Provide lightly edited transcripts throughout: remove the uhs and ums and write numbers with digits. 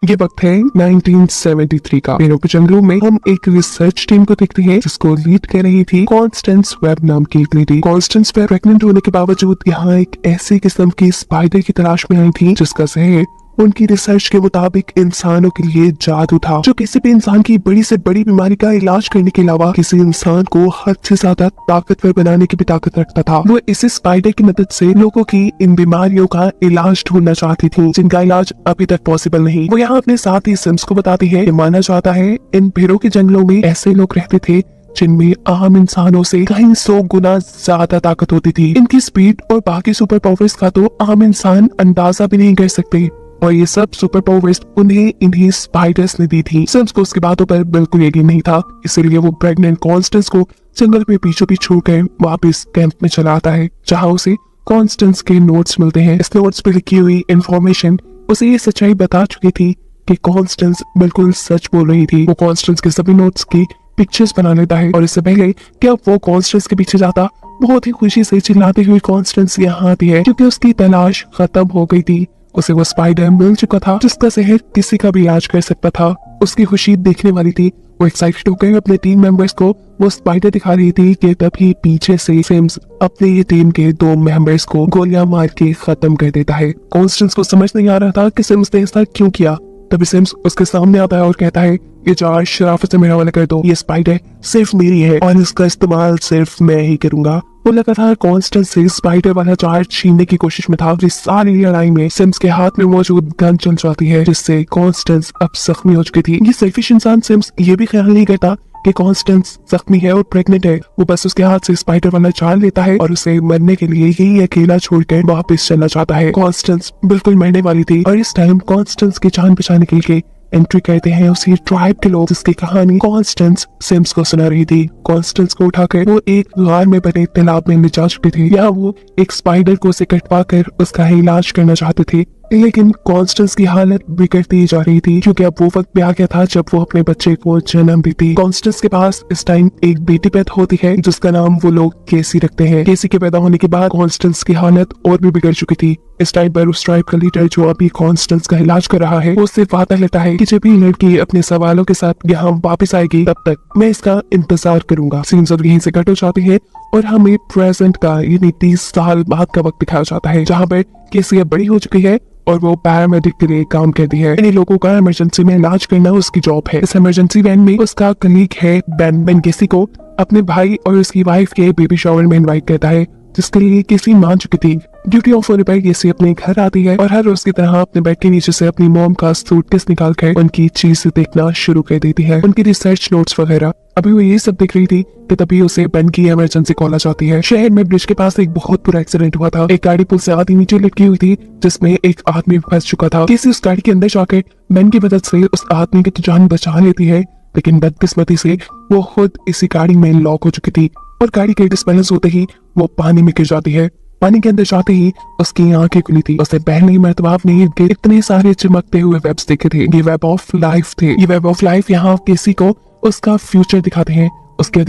ये वक्त है 1973 का। पेड़ों के जंगलों में हम एक रिसर्च टीम को देखते हैं जिसको लीड कर रही थी कॉन्स्टेंस वेब नाम की एक लेडी। कॉन्स्टेंस वेब प्रेग्नेंट होने के बावजूद यहाँ एक ऐसी किस्म की स्पाइडर की तलाश में आई थी जिसका जहर उनकी रिसर्च के मुताबिक इंसानों के लिए जादू था, जो किसी भी इंसान की बड़ी से बड़ी बीमारी का इलाज करने के अलावा किसी इंसान को हद से ज्यादा ताकतवर बनाने की भी ताकत रखता था। वो इस स्पाइडर की मदद से लोगों की इन बीमारियों का इलाज ढूंढना चाहती थी जिनका इलाज अभी तक पॉसिबल नहीं। वो यहाँ अपने साथ ही सिम्स को बताती है कि माना जाता है इन पेड़ों के जंगलों में ऐसे लोग रहते थे जिनमें आम इंसानों से कहीं 100 गुना ज्यादा ताकत होती थी। इनकी स्पीड और बाकी सुपर पावर्स का तो आम इंसान अंदाजा भी नहीं कर सकते, और ये सब सुपर पावर्स उन्हें इन्हीं स्पाइडर्स ने दी थी। सिम्स को उसकी बातों पर बिल्कुल यकीन नहीं था, इसलिए वो प्रेग्नेंट कॉन्स्टेंस को जंगल में पीछे पीछे छोड़कर वापस कैंप में चला आता है, जहाँ उसे कॉन्स्टेंस के नोट्स मिलते हैं। इस नोट्स पे लिखी हुई इंफॉर्मेशन उसे ये सच्चाई बता चुकी थी कि कॉन्स्टेंस बिल्कुल सच बोल रही थी। वो कॉन्स्टेंस के सभी नोट्स की पिक्चर्स बना लेता है, और इससे पहले कि अब वो कॉन्स्टेंस के पीछे जाता, बहुत ही खुशी से चिल्लाती हुई कॉन्स्टेंस यहाँ आती है क्योंकि उसकी तलाश खत्म हो गई थी। उसे वो स्पाइडर मिल चुका था जिसका जहर किसी का भी इलाज कर सकता था। उसकी खुशी देखने वाली थी। वो एक्साइटेड होकर अपने टीम मेंबर्स को वो स्पाइडर दिखा रही थी कि तभी पीछे से सिम्स अपने ये टीम के 2 मेंबर्स को गोलियां मार के खत्म कर देता है। कॉन्स्टेंस को समझ नहीं आ रहा था कि सिम्स ने ऐसा क्यों किया। तभी सिम्स उसके सामने आता है और कहता है, ये चार्ज शराफत से मेरा वाला कर दो, ये स्पाइडर सिर्फ मेरी है और इसका इस्तेमाल सिर्फ मैं ही करूंगा। वो लगातार कॉन्स्टेंस से स्पाइडर वाला चार्ज छीनने की कोशिश में था। इस सारी लड़ाई में सिम्स के हाथ में मौजूद गन चल जाती है जिससे कॉन्स्टेंस अब जख्मी हो चुकी थी। ये सेल्फिश इंसान सिम्स ये भी ख्याल नहीं करता कि कॉन्स्टेंस जख्मी है और प्रेग्नेंट है। वो बस उसके हाथ से स्पाइडर वाला चार्ज लेता है और उसे मरने के लिए यही अकेला छोड़कर वापस चलना चाहता है। कॉन्स्टेंस बिल्कुल मरने वाली थी और इस टाइम कॉन्स्टेंस की जान बचाने के लिए एंट्री करते हैं उसी ट्राइब के लोग जिसकी कहानी कॉन्स्टेंस सिम्स को सुना रही थी। कॉन्स्टेंस को उठाकर वो एक गार में बने तालाब में ले जा चुके थे। यहाँ वो एक स्पाइडर को उसे कटवा कर उसका इलाज करना चाहते थे, लेकिन कॉन्स्टेंस की हालत बिगड़ती जा रही थी क्योंकि अब वो वक्त भी आ गया था जब वो अपने बच्चे को जन्म देती। कॉन्स्टेंस के पास इस टाइम एक बेटी पैदा होती है जिसका नाम वो लोग केसी रखते हैं। केसी के पैदा होने के बाद कॉन्स्टेंस की हालत और भी बिगड़ चुकी थी। इस टाइम पर उस ट्राइब का लीडर जो अभी कॉन्स्टेंस का इलाज कर रहा है, वो उससे वादा लेता है कि जब भी लड़की अपने सवालों के साथ यहाँ वापस आएगी तब तक मैं इसका इंतजार करूंगा। सीन्स अब यहीं से कट हो जाती है और हमें प्रेजेंट का यानी 30 साल बाद का वक्त दिखाया जाता है, जहाँ पर केसी अब बड़ी हो चुकी है और वो पैरामेडिक के लिए काम करती है। इन लोगों का इमरजेंसी में इलाज करना उसकी जॉब है। इस इमरजेंसी वैन में उसका कलीग है बेन केसी को अपने भाई और उसकी वाइफ के बेबी शावर में इनवाइट करता है, जिसके लिए केसी मान चुकी थी। ड्यूटी ऑफ होने पर केसी अपने घर आती है और हर रोज की तरह अपने बेड के नीचे से अपनी मॉम का सूटकेस निकाल कर उनकी चीजें देखना शुरू कर देती है, उनकी रिसर्च नोट्स वगैरह। अभी वो ये सब देख रही थी कि तभी उसे बेन की इमरजेंसी कॉल आ जाती है। शहर में ब्रिज के पास एक बहुत बुरा एक्सीडेंट हुआ था। एक गाड़ी पुल से आधी नीचे लटकी हुई थी जिसमें एक आदमी फंस चुका था। केसी उस गाड़ी के अंदर जाकर बेन की मदद से उस आदमी की तो जान बचा लेती है, लेकिन बदकिस्मती से वो खुद इसी गाड़ी में लॉक हो चुकी थी और गाड़ी के डिसबैलेंस होते ही वो पानी में गिर जाती है। पानी के अंदर जाते ही उसकी आंखें खुली थी। उसने पहली मर्तबा अपने इर्द गिर्द इतने सारे चमकते हुए वेब्स देखे थे। ये वेब ऑफ लाइफ थे। ये वेब ऑफ लाइफ यहाँ केसी को उसका फ्यूचर दिखाते हैं। उसके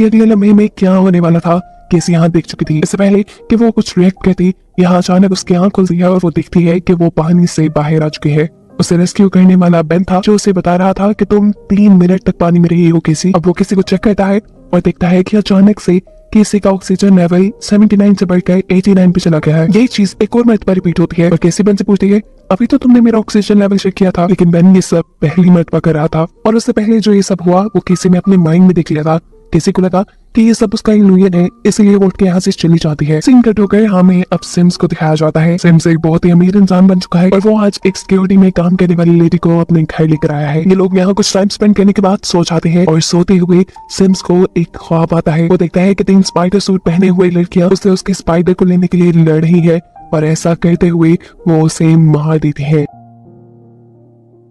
अगले लम्हे में क्या होने वाला था केसी यहाँ देख चुकी थी। इससे पहले कि वो कुछ रिएक्ट करती, यहाँ अचानक उसकी आंख खुलती है और वो दिखती है कि वो पानी से बाहर आ चुकी है। उसे रेस्क्यू करने वाला बेन था जो उसे बता रहा था कि तुम 3 मिनट तक पानी में रही हो केसी। अब वो किसी को चेक करता है और देखता है कि अचानक से केसी का ऑक्सीजन लेवल 79 से बढ़कर 89 पे चला गया है। यही चीज एक और मर्तबा रिपीट होती है और केसी बेन से पूछती है, अभी तो तुमने मेरा ऑक्सीजन लेवल चेक किया था। लेकिन बेन ये सब पहली मर्तबा कर रहा था और उससे पहले जो ये सब हुआ वो केसी ने अपने माइंड में देख लिया था। केसी को लगा कि ये सब उसका इल्यूजन है, इसलिए वो उठ के यहाँ से चली जाती है। सीन कट होकर हमें अब सिम्स को दिखाया जाता है। सिम्स एक बहुत ही अमीर इंसान बन चुका है और वो आज एक सिक्योरिटी में काम करने वाली लेडी को अपने घर लेकर आया है। ये लोग यहाँ कुछ टाइम स्पेंड करने के बाद सो जाते हैं और सोते हुए सिम्स को एक ख्वाब आता है। वो देखता है कि 3 स्पाइडर सूट पहने हुए लड़कियां उससे उसके स्पाइडर को लेने के लिए लड़ रही है और ऐसा करते हुए वो उसे मार देती है।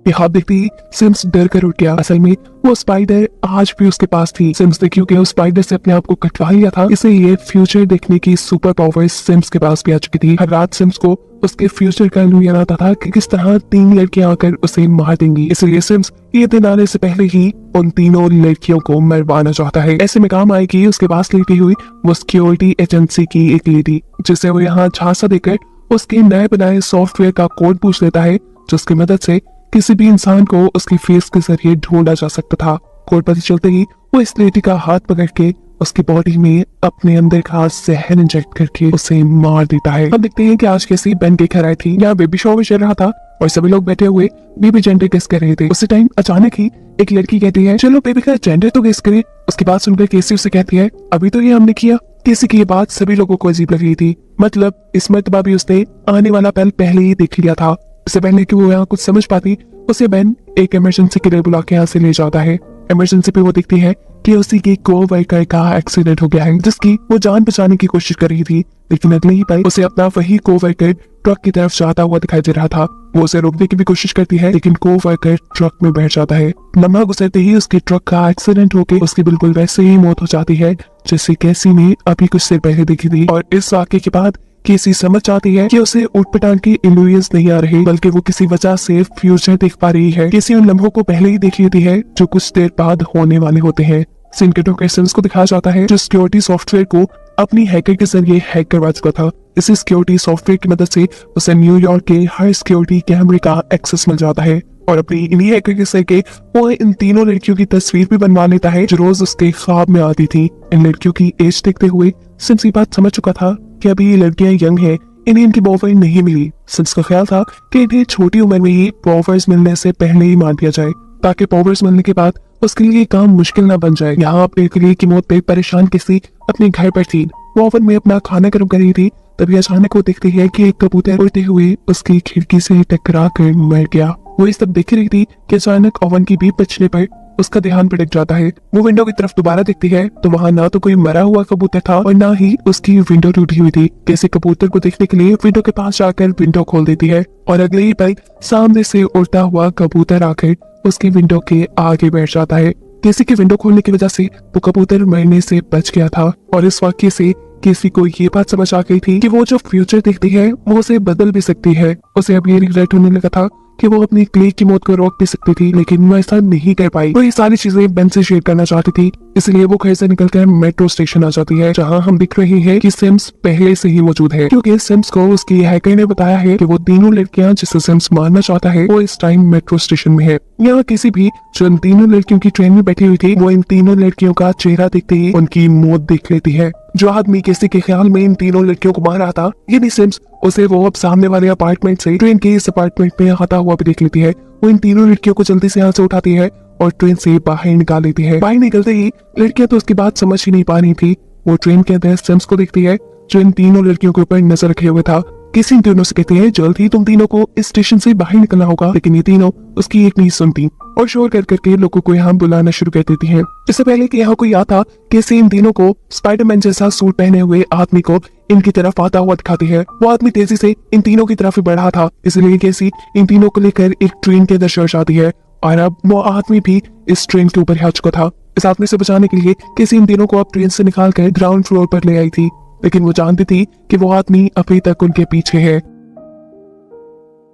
देखती ही सिम्स डर कर उठ गया। असल में वो स्पाइडर आज भी उसके पास थी। सिम्स ने क्योंकि उस स्पाइडर से अपने आप को कटवा लिया था, इसे ये फ्यूचर देखने की सुपर पावर्स सिम्स के पास भी आ चुकी थी। हर रात सिम्स को उसके फ्यूचर का इल्यूजन आता था कि किस तरह 3 लड़कियां आकर उसे मार देंगी। इसलिए सिम्स ये दिन आने से पहले ही उन तीनों लड़कियों को मरवाना चाहता है। ऐसे में काम आएगी उसके पास लेटी हुई वो सिक्योरिटी एजेंसी की एक लेडी, जिसे वो यहाँ झांसा देकर उसके नए बनाए सॉफ्टवेयर का कोड पूछ लेता है जिसकी मदद से किसी भी इंसान को उसकी फेस के जरिए ढूंढा जा सकता था। कोड पता चलते ही वो इस लेडी का हाथ पकड़ के उसकी बॉडी में अपने अंदर का जहर इंजेक्ट करके उसे मार देता है। हम देखते हैं कि आज कैसी बहन के घर आई थी। यहाँ बेबी शॉवर चल रहा था और सभी लोग बैठे हुए बेबी जेंडर गेस कर रहे थे। उसी टाइम अचानक ही एक लड़की कहती है, चलो बेबी का जेंडर तो गेस करें। उसकी बात सुनकर केसी उसे कहती है, अभी तो ये हमने किया। केसी की ये बात सभी लोगों को अजीब लग रही थी। मतलब इस मर्तबा भी उसने आने वाला पल पहले ही देख लिया था। इससे पहले कि वो यहाँ कुछ समझ पाती, उसे बेन एक इमरजेंसी के लिए बुला के यहाँ से ले जाता है। इमरजेंसी पे वो देखती है कि उसी के को-वर्कर का एक्सीडेंट हो गया है, जिसकी वो जान बचाने की कोशिश कर रही थी। लेकिन अगले ही पल उसे अपना वही को-वर्कर ट्रक की तरफ जाता हुआ दिखाई दे रहा था। वो उसे रोकने की भी कोशिश करती है, लेकिन को-वर्कर ट्रक में बैठ जाता है। लम्हा गुजरते ही उसके ट्रक का एक्सीडेंट होकर उसकी बिल्कुल वैसे ही मौत हो जाती है जैसे कैसी ने अभी कुछ देर पहले देखी थी। और इस वाक्य के बाद केसी समझ जाती है कि उसे ऊट-पटांग की इल्यूजन्स नहीं आ रही, बल्कि वो किसी वजह से फ्यूचर देख पा रही है। केसी उन लम्हों को पहले ही देख लेती है जो कुछ देर बाद होने वाले होते हैं। सीन के टॉक सिम्स को दिखाया जाता है जो सिक्योरिटी सॉफ्टवेयर को अपनी हैकर के जरिए हैक करवा चुका था। इसी सिक्योरिटी सॉफ्टवेयर की मदद से उसे न्यूयॉर्क के हर सिक्योरिटी कैमरे का एक्सेस मिल जाता है और अपनी इन्हीं हैकर के जरिए वो इन तीनों लड़कियों की तस्वीर भी बनवा लेता है जो रोज उसके ख्वाब में आती थी। इन लड़कियों की एज देखते हुए सिम्स ये बात समझ चुका था कि अभी ये लड़कियां यंग हैं, इन्हें इनकी बॉयफ्रेंड नहीं मिली। सिम्स का ख्याल था कि इन्हें छोटी उम्र में ही पावर्स मिलने से पहले ही मार दिया जाए, ताकि पावर्स मिलने के बाद उसके लिए काम मुश्किल ना बन जाए। यहाँ अपने करियर की मौत पे परेशान किसी अपने घर पर थी। वो ओवन में अपना खाना गर्म कर रही थी, तभी अचानक वो देखती है कि एक कबूतर उड़ते हुए उसकी खिड़की से टकरा कर मर गया। वो इस सब देख रही थी कि अचानक ओवन की बीप बचने पर उसका ध्यान भटक जाता है। वो विंडो की तरफ दोबारा देखती है तो वहाँ ना तो कोई मरा हुआ कबूतर था और ना ही उसकी विंडो टूटी हुई थी। किसी कबूतर को देखने के लिए विंडो के पास जाकर विंडो खोल देती है और अगले ही पल सामने से उड़ता हुआ कबूतर आकर उसकी विंडो के आगे बैठ जाता है। किसी की विंडो खोलने की वजह से वो कबूतर मरने से बच गया था और इस वाक्य से किसी को ये बात समझ आ गई थी कि वो जो फ्यूचर देखती है वो उसे बदल भी सकती है। उसे अब ये रिग्रेट होने लगा था कि वो अपनी क्ले की मौत को रोक भी सकती थी, लेकिन वो ऐसा नहीं कर पाई। वो ये सारी चीजें बेन से शेयर करना चाहती थी, इसलिए वो घर से निकलकर मेट्रो स्टेशन आ जाती है, जहां हम दिख रहे हैं कि सिम्स पहले से ही मौजूद है, क्योंकि सिम्स को उसकी हैकर ने बताया है कि वो तीनों लड़कियां जिसे सिम्स मारना चाहता है वो इस टाइम मेट्रो स्टेशन में है। यहाँ किसी भी जो इन तीनों लड़कियों की ट्रेन में बैठी हुई थी, वो इन तीनों लड़कियों का चेहरा देखते ही उनकी मौत देख लेती है। जो आदमी किसी के ख्याल में इन तीनों लड़कियों को मार रहा था, यानी सिम्स, उसे वो अब सामने वाले अपार्टमेंट से ट्रेन के इस अपार्टमेंट में आता हुआ भी देख लेती है। वो इन तीनों लड़कियों को जल्दी से यहाँ से उठाती है और ट्रेन से बाहर निकाल लेती है। बाहर निकलते ही लड़कियां तो उसकी बात समझ ही नहीं पा रही थी। वो ट्रेन के अंदर सिम्स को देखती है जो इन तीनों लड़कियों के ऊपर नजर रखे हुए था। किसी इन तीनों से कहती है, जल्द ही तुम तीनों को इस स्टेशन से बाहर निकलना होगा, लेकिन ये तीनों उसकी एक नहीं सुनती और शोर कर करके लोगों को यहाँ बुलाना शुरू कर देती हैं। इससे पहले कि यहाँ कोई आता, कैसी इन तीनों को स्पाइडरमैन जैसा सूट पहने हुए आदमी को इनकी तरफ आता हुआ दिखाती है। वो आदमी तेजी से इन तीनों की तरफ बढ़ रहा था, इसलिए कैसी इन तीनों को लेकर एक ट्रेन के अंदर चढ़ जाती है और अब वो आदमी भी इस ट्रेन के ऊपर आ चुका था। इस आदमी से बचाने के लिए कैसी इन तीनों को अब ट्रेन से निकाल कर ग्राउंड फ्लोर पर ले आई थी, लेकिन वो जानती थी कि वो आदमी अभी तक उनके पीछे है।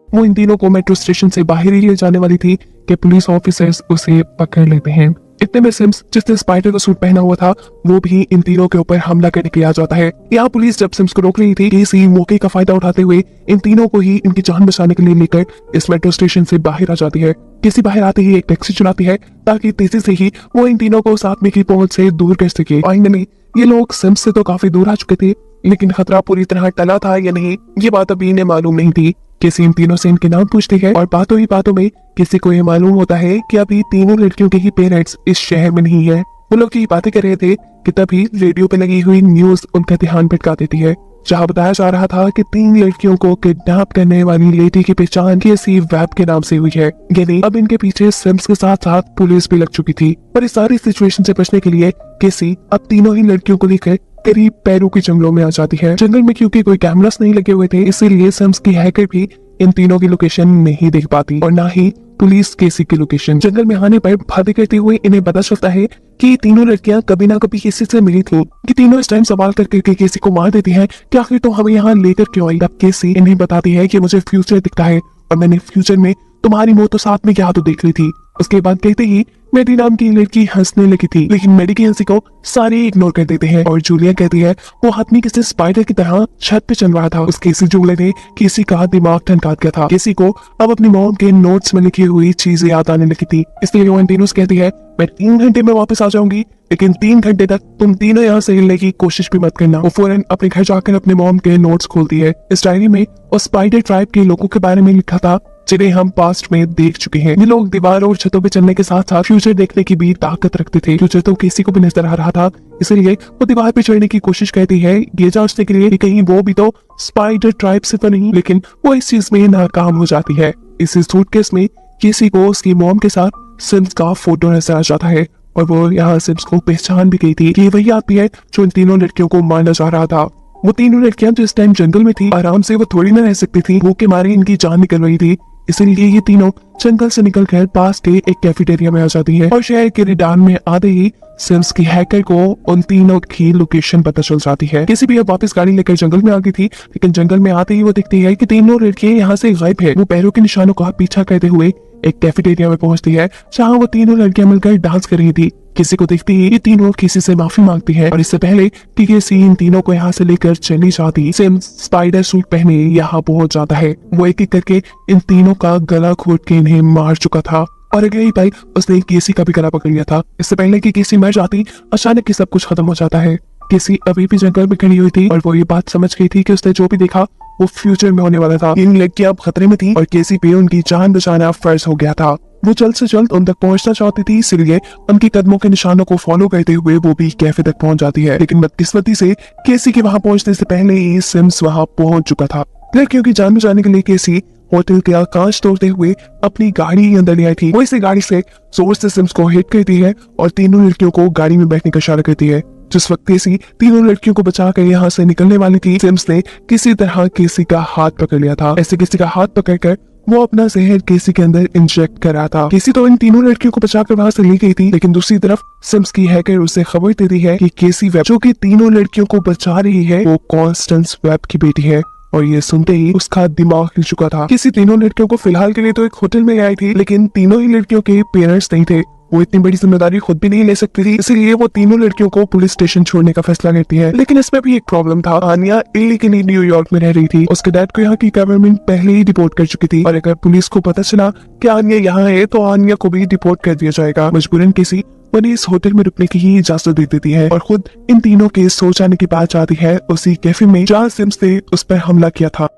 वो इन तीनों को मेट्रो स्टेशन से बाहर ही ले जाने वाली थी कि पुलिस ऑफिसर्स उसे पकड़ लेते हैं। इतने में सिम्स, जिसने स्पाइडर का सूट पहना हुआ था, वो भी इन तीनों के ऊपर हमला करने के लिए आ जाता है। यहाँ पुलिस जब सिम्स को रोक रही थी, केसी मौके का फायदा उठाते हुए इन तीनों को ही इनकी जान बचाने के लिए लेकर इस मेट्रो स्टेशन से बाहर आ जाती है। केसी बाहर आते ही एक टैक्सी चुराती है ताकि तेजी से ही वो इन तीनों को उस आदमी की पहुंच से दूर कर सके। फाइनली ये लोग सिम्स से तो काफी दूर आ चुके थे, लेकिन खतरा पूरी तरह टला था या नहीं, ये बात अभी इन्हें मालूम नहीं थी। किसी इन तीनों से इनके नाम पूछती है और बातों ही बातों में किसी को ये मालूम होता है कि अभी तीनों लड़कियों के ही पेरेंट्स इस शहर में नहीं है। वो लोग ये बातें कर रहे थे कि तभी रेडियो पे लगी हुई न्यूज उनका ध्यान भटका देती है, जहाँ बताया जा रहा था कि 3 लड़कियों को किडनैप करने वाली लेडी की पहचान केसी वेब के नाम से हुई है। यानी अब इनके पीछे सिम्स के साथ साथ पुलिस भी लग चुकी थी और इस सारी सिचुएशन से बचने के लिए केसी अब तीनों ही लड़कियों को लेकर करीब पेरू के जंगलों में आ जाती है। जंगल में क्योंकि कोई कैमरास नहीं लगे हुए थे, इसीलिए सिम्स की हैकर भी इन तीनों की लोकेशन नहीं देख पाती और ना ही पुलिस केसी की लोकेशन। जंगल में आने पर बातें करते हुए इन्हें पता चलता है कि तीनों लड़कियां कभी ना कभी केसी से मिली थी, कि तीनों इस टाइम सवाल करके केसी को मार देती हैं कि आखिर तो हमें यहाँ लेकर क्यों आई। तब केसी इन्हें बताती है कि मुझे फ्यूचर दिखता है और मैंने फ्यूचर में तुम्हारी मौत तो साथ में क्या तो देख ली थी। उसके बाद कहते ही मेडी नाम की लड़की हंसने लगी थी, लेकिन मेडी की हंसी को सारे इग्नोर कर देते हैं और जूलिया कहती है वो आदमी किसी स्पाइडर की तरह छत पे चल रहा था। उस केसी जूलिया ने किसी का दिमाग ठनका दिया था। किसी को अब अपनी मॉम के नोट्स में लिखी हुई चीजें याद आने लगी थी, इसलिए वेलेंटिनोस कहती है मैं 3 घंटे में वापस आ जाऊंगी, लेकिन 3 घंटे तक तुम तीनों यहाँ से हिलने की कोशिश भी मत करना। वो फौरन अपने घर जाकर अपने मॉम के नोट्स खोलती है। इस डायरी में उस स्पाइडर ट्राइब के लोगों के बारे में लिखा था जिन्हें हम पास्ट में देख चुके हैं। ये लोग दीवारों और छतों पे चलने के साथ साथ फ्यूचर देखने की भी ताकत रखते थे। फ्यूचर तो किसी को भी नजर आ रहा था, इसलिए वो दीवार पे चढ़ने की कोशिश करती है ये जांचने के लिए कि कहीं वो भी तो स्पाइडर ट्राइब से तो नहीं, लेकिन वो इस चीज में नाकाम हो जाती है। इस सूटकेस में किसी को उसकी मॉम के साथ सिम्स का फोटो नजर आ जाता है और वो यहाँ सिम्स को पहचान भी गई थी कि वही आदमी है जो इन तीनों लड़कियों को मारना चाह रहा था। वो तीनों लड़कियां जो इस टाइम जंगल में थी, आराम से वो थोड़ी ना रह सकती थी, भूख के मारे इनकी जान निकल रही थी, इसलिए ये तीनों जंगल से निकलकर पास के एक कैफेटेरिया में आ जाती है और शहर के रिडान में आते ही सिम्स की हैकर को उन तीनों की लोकेशन पता चल जाती है। किसी भी अब वापस गाड़ी लेकर जंगल में आ गई थी, लेकिन जंगल में आते ही वो दिखती है कि तीनों लड़कियां यहाँ से गायब है। वो पैरों के निशानों का पीछा करते हुए एक कैफेटेरिया में पहुंचती है जहाँ वो तीनों लड़कियां मिलकर डांस कर रही थी। किसी को देखती ही ये तीनों किसी से माफी मांगती है और इससे पहले कि किसी इन तीनों को यहाँ से लेकर चली जाती, सिम्स स्पाइडर सूट पहने यहाँ पहुंच जाता है। वो एक एक करके इन तीनों का गला घोट के इन्हें मार चुका था और अगले ही पल उसने केसी का भी गला पकड़ लिया था। इससे पहले कि केसी मर जाती, अचानक ही सब कुछ खत्म हो जाता है। केसी अभी भी जंगल में खड़ी हुई थी और वो ये बात समझ गई थी कि उसने जो भी देखा वो फ्यूचर में होने वाला था। इन लड़कियां अब खतरे में थी और केसी पे उनकी जान बचाना फर्ज हो गया था। वो जल्द से जल्द उन तक पहुंचना चाहती थी, इसलिए उनके कदमों के निशानों को फॉलो करते हुए वो भी कैफे तक पहुंच जाती है। लेकिन बदकिस्मती से केसी के वहां पहुंचने से पहले ही सिम्स वहां पहुंच चुका था। लड़कियों की जान बचाने के लिए केसी होटल के कांच तोड़ते हुए अपनी गाड़ी अंदर ले आई थी। वो इसी गाड़ी से जोर से सिम्स को हिट करती है और तीनों लड़कियों को गाड़ी में बैठने का इशारा करती है। जिस वक्त केसी तीनों लड़कियों को बचाकर यहाँ से निकलने वाली थी, सिम्स ने किसी तरह केसी का हाथ पकड़ लिया था। ऐसे किसी का हाथ पकड़कर वो अपना जहर केसी के अंदर इंजेक्ट कर रहा था। केसी तो इन तीनों लड़कियों को बचाकर वहां से ले गई थी, लेकिन दूसरी तरफ सिम्स की हैकर उसे खबर देती है कि केसी वेब जो कि तीनों लड़कियों को बचा रही है वो कॉन्स्टेंस वेब की बेटी है। और ये सुनते ही उसका दिमाग हिल चुका था। किसी तीनों लड़कियों को फिलहाल के लिए तो एक होटल में आई थी, लेकिन तीनों ही लड़कियों के पेरेंट्स नहीं थे। वो इतनी बड़ी जिम्मेदारी खुद भी नहीं ले सकती थी, इसलिए वो तीनों लड़कियों को पुलिस स्टेशन छोड़ने का फैसला करती है। लेकिन इसमें भी एक प्रॉब्लम था। आनिया इलीगली न्यूयॉर्क में रह रही थी। उसके डैड को यहाँ की गवर्नमेंट पहले ही डिपोर्ट कर चुकी थी और अगर पुलिस को पता चला कि आनिया यहाँ है तो आनिया को भी डिपोर्ट कर दिया जाएगा। मजबूरन किसी उन्हें इस होटल में रुकने की ही इजाजत दे देती है और खुद इन तीनों के सो जाने की बात आती है उसी कैफे में जहाँ सिम्स ने उस पर हमला किया था।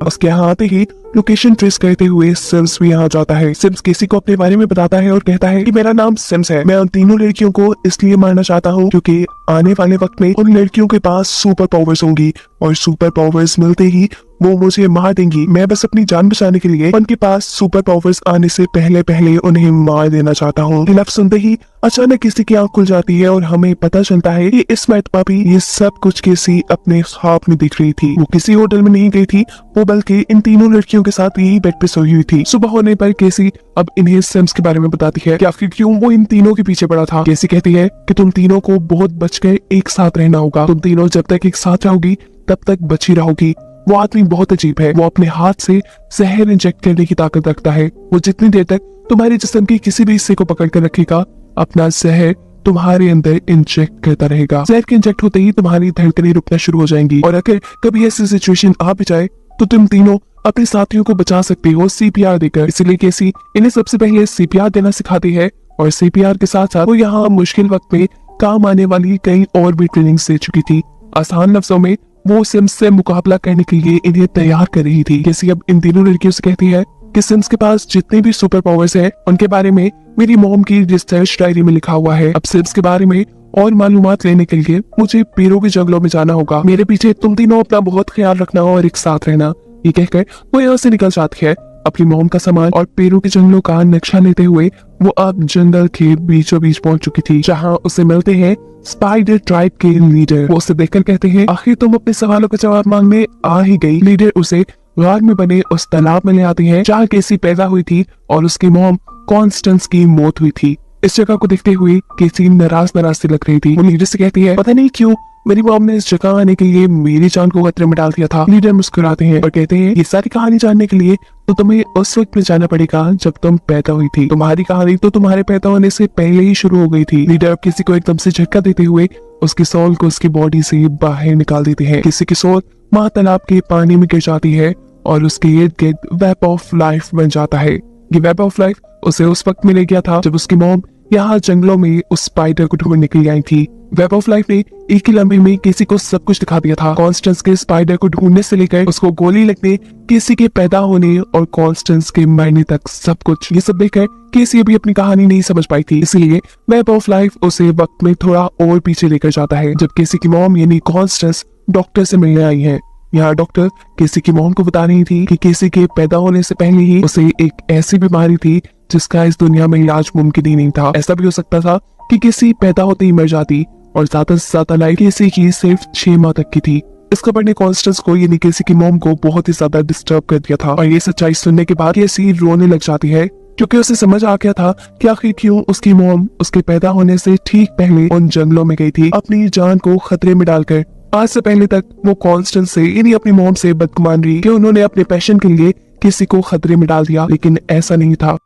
उसके यहाँ आते ही लोकेशन ट्रेस करते हुए सिम्स भी यहाँ जाता है। सिम्स केसी को अपने बारे में बताता है और कहता है कि मेरा नाम सिम्स है। मैं उन तीनों लड़कियों को इसलिए मारना चाहता हूँ क्योंकि आने वाले वक्त में उन लड़कियों के पास सुपर पावर्स होंगी और सुपर पावर्स मिलते ही वो मुझे मार देंगी। मैं बस अपनी जान बचाने के लिए उनके पास सुपर पावर्स आने से पहले उन्हें मार देना चाहता हूँ। लफ्ज सुनते ही अचानक किसी की आंख खुल जाती है और हमें पता चलता है कि इस मरतबा भी ये सब कुछ किसी अपने ख्वाब में दिख रही थी। वो किसी होटल में नहीं गई थी, वो बल्कि इन तीनों लड़कियों के साथ यही बेड पे सोई हुई थी। सुबह होने पर केसी अब इन्हें सिम्स के बारे में बताती है कि आखिर क्यों वो इन तीनों के पीछे पड़ा था। केसी कहती है कि तुम तीनों को बहुत बचकर एक साथ रहना होगा। तुम तीनों जब तक एक साथ रहोगी तब तक बची रहोगी। वो आदमी बहुत अजीब है। वो अपने हाथ से जहर इंजेक्ट करने की ताकत रखता है। वो जितनी देर तक तुम्हारे जिस्म के किसी भी हिस्से को पकड़ कर रखेगा, अपना जहर तुम्हारे अंदर इंजेक्ट करता रहेगा। जहर के इंजेक्ट होते ही तुम्हारी धड़कनें रुकना शुरू हो जाएंगी और अगर कभी ऐसी सिचुएशन आ भी जाए तो तुम तीनों अपने साथियों को बचा सकते हो सीपीआर देकर। इसलिए केसी इन्हें सबसे पहले सीपीआर देना सिखाती है और सीपीआर के साथ साथ वो यहाँ मुश्किल वक्त में काम आने वाली कई और भी ट्रेनिंग दे चुकी थी। आसान लफ्जों में वो सिम्स से मुकाबला करने के लिए इन्हें तैयार कर रही थी। केसी अब इन तीनों लड़कियों से कहती है कि सिम्स के पास जितने भी सुपर पावर्स हैं उनके बारे में मेरी मॉम की रिसर्च डायरी में लिखा हुआ है। अब सिम्स के बारे में और मालूमात लेने के लिए मुझे पेरू के जंगलों में जाना होगा। मेरे पीछे तुम तीनों अपना बहुत ख्याल रखना और एक साथ रहना। ये कहकर वो यहाँ से निकल जाती है। अपनी मॉम का सामान और पेरू के जंगलों का नक्शा लेते हुए वो अब जंगल के बीचों बीच पहुंच चुकी थी, जहाँ उसे मिलते हैं स्पाइडर ट्राइब के लीडर। वो उसे देखकर कहते हैं आखिर तुम अपने सवालों का जवाब मांगने आ ही गई। लीडर उसे गार में बने उस तालाब में ले आती है जहाँ केसी पैदा हुई थी और उसकी मॉम कॉन्स्टेंस की मौत हुई थी। इस जगह को देखते हुए केसी नाराज सी लग रही थी। वो लीडर से कहती है पता नहीं क्यों मेरी मॉम ने इस जगह आने के लिए मेरी जान को खतरे में डाल दिया था। लीडर मुस्कुराते हैं और कहते हैं ये सारी कहानी जानने के लिए तो तुम्हें उस वक्त में जाना पड़ेगा जब तुम पैदा हुई थी। तुम्हारी कहानी तो तुम्हारे पैदा होने से पहले ही शुरू हो गई थी। लीडर अब किसी को एकदम से झटका देते हुए उसकी सोल को उसकी बॉडी से बाहर निकाल देते हैं। किसी की सोल माँ तालाब के पानी में गिर जाती है और उसके इर्द गिर्द वेब ऑफ लाइफ बन जाता है। ये वेब ऑफ लाइफ उसे उस वक्त मिल गया था जब उसकी मॉम यहाँ जंगलों में उस स्पाइडर को ढूंढने के लिए आई थी। वेब ऑफ लाइफ ने एक ही लम्हे में केसी को सब कुछ दिखा दिया था। कॉन्स्टेंस के स्पाइडर को ढूंढने से लेकर उसको गोली लगने, केसी के पैदा होने और कॉन्स्टेंस के मरने तक सब कुछ। ये सब देखकर केसी अभी अपनी कहानी नहीं समझ पाई थी, इसलिए वेब ऑफ लाइफ उसे वक्त में थोड़ा और पीछे लेकर जाता है जब केसी की मॉम यानी कॉन्स्टेंस डॉक्टर से मिलने आई है। यहाँ डॉक्टर केसी की मॉम को बता रही थी कि केसी के पैदा होने से पहले ही उसे एक ऐसी बीमारी थी जिसका इस दुनिया में इलाज मुमकिन ही नहीं था। ऐसा भी हो सकता था कि केसी पैदा होते ही मर जाती और ज्यादा से ज्यादा लाइफ केसी की सिर्फ 6 माह तक की थी। इस खबर ने कॉन्स्टेंस को यानी केसी की मॉम को बहुत ही ज्यादा डिस्टर्ब कर दिया था और ये सच्चाई सुनने के बाद केसी रोने लग जाती है क्योंकि उसे समझ आ गया था कि आखिर क्यों उसकी मॉम उसके पैदा होने से ठीक पहले उन जंगलों में गई थी अपनी जान को खतरे में डालकर। आज से पहले तक वो कॉन्स्टेंस से यानी अपनी मॉम से बदगुमान रही कि उन्होंने अपने पैशन के लिए किसी को खतरे में डाल दिया, लेकिन ऐसा नहीं था।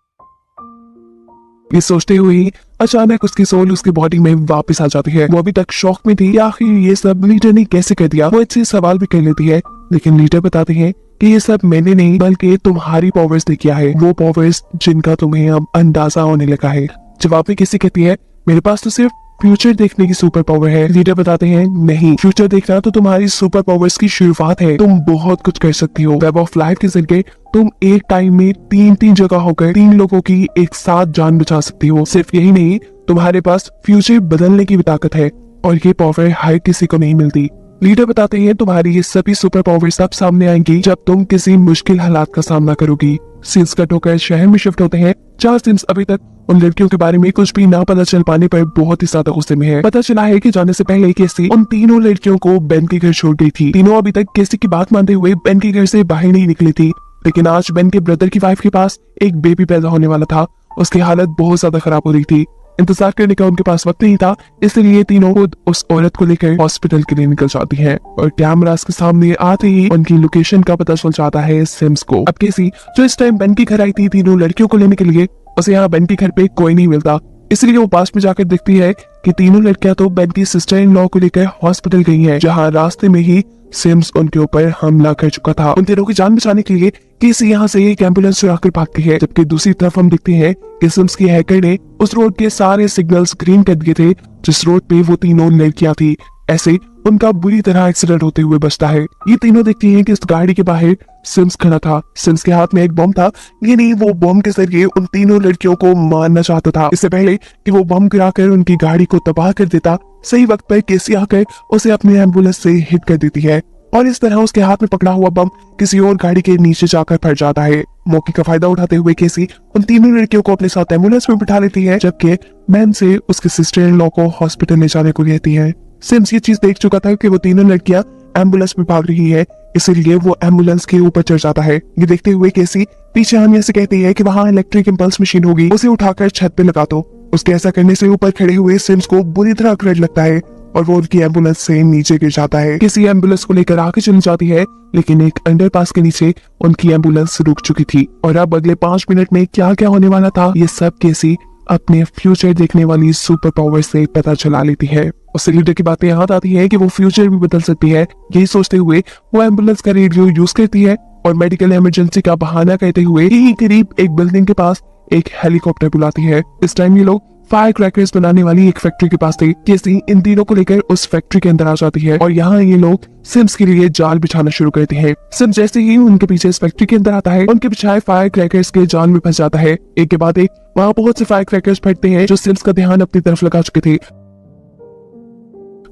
ये सोचते हुए ही अचानक उसकी सोल उसकी बॉडी में वापस आ जाती है। वो अभी तक शॉक में थी कि आखिर ये सब लीडर ने कैसे कर दिया। वो इससे सवाल भी कर लेती है, लेकिन लीडर बताते हैं कि ये सब मैंने नहीं बल्कि तुम्हारी पावर्स ने किया है, वो पावर्स जिनका तुम्हें अब अंदाजा होने लगा है। जवाब में किसी कहती है मेरे पास तो सिर्फ फ्यूचर देखने की सुपर पावर है। लीडर बताते हैं नहीं, फ्यूचर देखना तो तुम्हारी सुपर पावर्स की शुरुआत है। तुम बहुत कुछ कर सकती हो। वेब ऑफ लाइफ के जरिए तुम एक टाइम में 3 जगह होकर 3 लोगों की एक साथ जान बचा सकती हो। सिर्फ यही नहीं, तुम्हारे पास फ्यूचर बदलने की भी ताकत है और ये पावर हर किसी को नहीं मिलती। लीडर बताते हैं तुम्हारी ये सभी सुपर पावर सब सामने आएंगी जब तुम किसी मुश्किल हालात का सामना करोगी। सीन्स कट होकर शहर में शिफ्ट होते हैं। 4 सीन्स अभी तक उन लड़कियों के बारे में कुछ भी ना पता चल पाने पर बहुत ही ज्यादा गुस्से में है। पता चला है कि जाने से पहले केसी उन 3 लड़कियों को बेन के घर छोड़ गई थी। तीनों अभी तक केसी की बात मानते हुए बेन के घर से बाहर नहीं निकली थी, लेकिन आज बेन के ब्रदर की वाइफ के पास एक बेबी पैदा होने वाला था। उसकी हालत बहुत ज्यादा खराब हो रही थी। इंतजार करने का उनके पास वक्त नहीं था, इसलिए तीनों खुद उस औरत को लेकर हॉस्पिटल के लिए निकल जाती हैं और कैमरास के सामने आते ही उनकी लोकेशन का पता चल जाता है सिम्स को। अब केसी जो इस टाइम बेन के घर आई थी 3 लड़कियों को लेने के लिए, उसे यहाँ बेन के घर पे कोई नहीं मिलता, इसलिए वो पास में जाकर देखती है कि 3 लड़कियां तो बेन की सिस्टर इन लॉ को लेकर हॉस्पिटल गई हैं, जहाँ रास्ते में ही सिम्स उनके ऊपर हमला कर चुका था। उन तीनों की जान बचाने के लिए केसी यहाँ से एक एम्बुलेंस चुराकर भागती है, जबकि दूसरी तरफ हम देखते हैं कि सिम्स की हैकर ने उस रोड के सारे सिग्नल्स ग्रीन कर दिए थे जिस रोड पे वो 3 लड़कियां थी। ऐसे उनका बुरी तरह एक्सीडेंट होते हुए बचता है। ये तीनों देखती हैं कि इस गाड़ी के बाहर सिम्स खड़ा था। सिम्स के हाथ में एक बम था, ये नहीं वो बम के जरिए उन 3 लड़कियों को मारना चाहता था। इससे पहले कि वो बम गिराकर उनकी गाड़ी को तबाह कर देता, सही वक्त पर केसी आकर उसे अपनी एम्बुलेंस से हिट कर देती है और इस तरह उसके हाथ में पकड़ा हुआ बम किसी और गाड़ी के नीचे जाकर फट जाता है। मौके का फायदा उठाते हुए केसी उन 3 लड़कियों को अपने साथ एम्बुलेंस में बिठा लेती है, जबकि मैन से उसके सिस्टर इन लॉ को हॉस्पिटल ले जाने को कहती है। सिम्स ये चीज देख चुका था कि वो 3 लड़कियां एम्बुलेंस में भाग रही है, इसलिए वो एम्बुलेंस के ऊपर चढ़ जाता है। ये देखते हुए केसी पीछे आने से कहती है कि वहाँ इलेक्ट्रिक इम्पल्स मशीन होगी, उसे उठाकर छत पे लगा दो। उसके ऐसा करने से ऊपर खड़े हुए सिम्स को बुरी तरह करंट लगता है और वो उनकी एम्बुलेंस से नीचे गिर जाता है। किसी एम्बुलेंस को लेकर आगे चली जाती है, लेकिन एक अंडरपास के नीचे उनकी एम्बुलेंस रुक चुकी थी और अब अगले 5 मिनट में क्या क्या होने वाला था ये सब केसी अपने फ्यूचर देखने वाली सुपर पावर से पता चला लेती है। उससे लीडर की बातें याद आती है कि वो फ्यूचर भी बदल सकती है। यही सोचते हुए वो एम्बुलेंस का रेडियो यूज करती है और मेडिकल इमरजेंसी का बहाना कहते हुए यही करीब एक बिल्डिंग के पास एक हेलीकॉप्टर बुलाती है। इस टाइम ये लोग फायर क्रैकर्स बनाने वाली एक फैक्ट्री के पास थे। केसी इन तीनों को लेकर उस फैक्ट्री के अंदर आ जाती है और यहाँ ये लोग सिम्स के लिए जाल बिछाना शुरू करते हैं। सिम्स जैसे ही उनके पीछे इस फैक्ट्री के अंदर आता है, उनके बिछाए फायर क्रैकर्स के जाल में फंस जाता है। एक के बाद एक वहाँ बहुत से फायर क्रैकर्स फटते हैं जो सिम्स का ध्यान अपनी तरफ लगा चुके थे।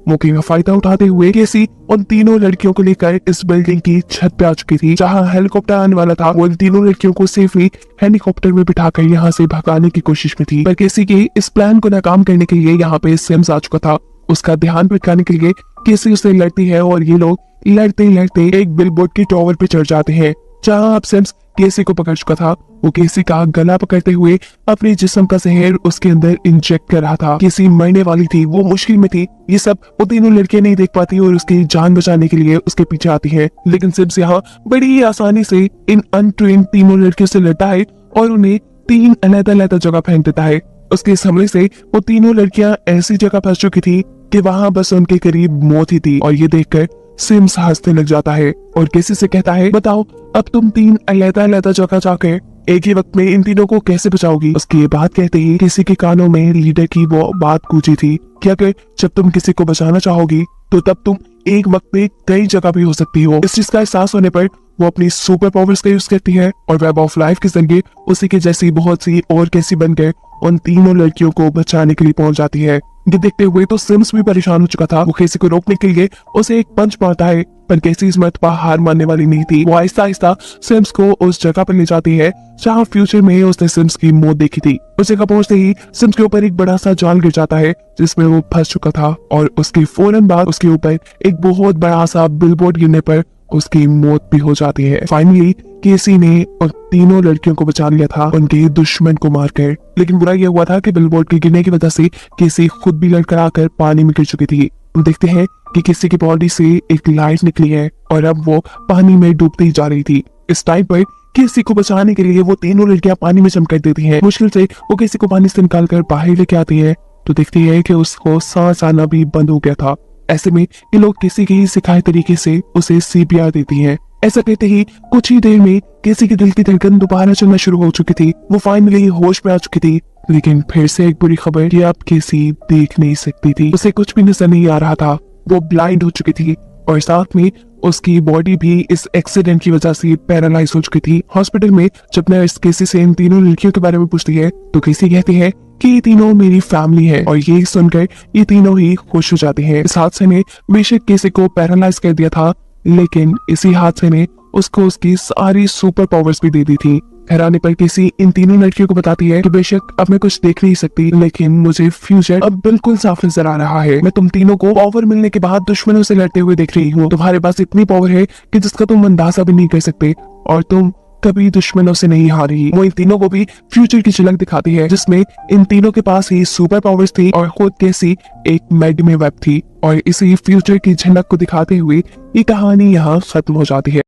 मौके का फायदा उठाते हुए केसी उन 3 लड़कियों को लेकर इस बिल्डिंग की छत पे आ चुकी थी, जहां हेलीकॉप्टर आने वाला था। वो इन 3 लड़कियों को सेफली हेलीकॉप्टर में बिठाकर यहाँ से भगाने की कोशिश में थी, पर केसी के इस प्लान को नाकाम करने के लिए यहाँ पे सिम्स आ चुका था। उसका ध्यान भटकाने के लिए केसी उससे लड़ती है और ये लोग लड़ते लड़ते एक बिलबोर्ड के टावर पे चढ़ जाते हैं, जहाँ अब सिम्स केसी को पकड़ चुका था वो केसी का गला पकड़ते हुए अपने जिस्म का जहर उसके अंदर इंजेक्ट कर रहा था। केसी मरने वाली थी, वो मुश्किल में थी। ये सब वो तीनों लड़कियां नहीं देख पाती और उसकी जान बचाने के लिए उसके पीछे आती है। लेकिन सिम्स यहाँ बड़ी ही आसानी से इन अनट्रेन्ड तीनों लड़कियों से लड़ता है और उन्हें 3 अलग-अलग जगह फेंक देता है। उसके इस हमले से वो तीनों लड़कियां ऐसी जगह फंस चुकी थी कि वहां बस उनके करीब मौत ही थी। और ये देखकर सिम्स हंसने लग जाता है और केसी से कहता है, बताओ अब तुम 3 अलग-अलग जगह जाकर एक ही वक्त में इन तीनों को कैसे बचाओगी। उसकी ये बात कहते ही किसी के कानों में लीडर की वो बात गूंजी थी कि अगर जब तुम किसी को बचाना चाहोगी तो तब तुम एक वक्त में कई जगह भी हो सकती हो। इस चीज का एहसास होने पर वो अपनी सुपर पावर्स का यूज करती है और वेब ऑफ लाइफ के जरिए उसी के जैसी बहुत सी और कैसी बनकर उन तीनों लड़कियों को बचाने के लिए पहुंच जाती है। ये देखते हुए तो सिम्स भी परेशान हो चुका था। वो केसी को रोकने के लिए उसे एक पंच मारता है, पर केसी इस मर्तबा हार मानने वाली नहीं थी। वो आहिस्ता आहिस्ता सिम्स को उस जगह पर ले जाती है जहाँ फ्यूचर में उसने सिम्स की मौत देखी थी। उस जगह पहुंचते ही सिम्स के ऊपर एक बड़ा सा जाल गिर जाता है जिसमें वो फंस चुका था और उसके फौरन बाद उसके ऊपर एक बहुत बड़ा सा बिलबोर्ड गिरने पर उसकी मौत भी हो जाती है। फाइनली केसी ने उन तीनों लड़कियों को बचा लिया था उनके दुश्मन को मारकर। लेकिन बुरा यह हुआ था कि बिलबोर्ड के गिरने की वजह से केसी खुद भी लड़खड़ा आकर पानी में गिर चुकी थी। हम देखते हैं कि केसी की बॉडी से एक लाइट निकली है और अब वो पानी में डूबती ही जा रही थी। इस टाइम पर केसी को बचाने के लिए वो तीनों लड़कियां पानी में चमक देती हैं। मुश्किल से वो केसी को पानी से निकाल कर बाहर लेके आती है तो देखती है कि उसको सांस आना भी बंद हो गया था। ऐसे में ये लोग किसी के ही सिखाए तरीके से उसे सीपीआर देती हैं। ऐसा कहते ही कुछ ही देर में केसी की दिल की धड़कन दोबारा चलना शुरू हो चुकी थी। वो फाइनली होश में आ चुकी थी। लेकिन फिर से एक बुरी खबर कि अब केसी देख नहीं सकती थी, उसे कुछ भी नजर नहीं आ रहा था। वो ब्लाइंड हो चुकी थी और साथ में उसकी बॉडी भी इस एक्सीडेंट की वजह से पैरालाइज हो चुकी थी। हॉस्पिटल में जब नर्स केसी से इन तीनों लड़कियों के बारे में पूछती है तो केसी कहती है कि ये तीनों मेरी फैमिली है और ये सुनकर ये तीनों ही खुश हो जाती हैं। इस हादसे ने बेशक केसी को पैरालाइज कर दिया था, लेकिन इसी हादसे ने उसको उसकी सारी सुपर पावर्स भी दे दी थी। घर आने पर केसी इन तीनों लड़कियों को बताती है कि बेशक अब मैं कुछ देख नहीं सकती, लेकिन मुझे फ्यूचर अब बिल्कुल साफ नजर आ रहा है। मैं तुम तीनों को पावर मिलने के बाद दुश्मनों से लड़ते हुए देख रही हूँ। तुम्हारे पास इतनी पावर है कि जिसका तुम अंदाजा भी नहीं कर सकते और तुम कभी दुश्मनों से नहीं हारी। वो इन तीनों को भी फ्यूचर की झलक दिखाती है जिसमें इन तीनों के पास ही सुपर पावर्स थी और खुद केसी एक मेड में वेब थी। और इसी फ्यूचर की झलक को दिखाते हुए ये कहानी यहाँ खत्म हो जाती है।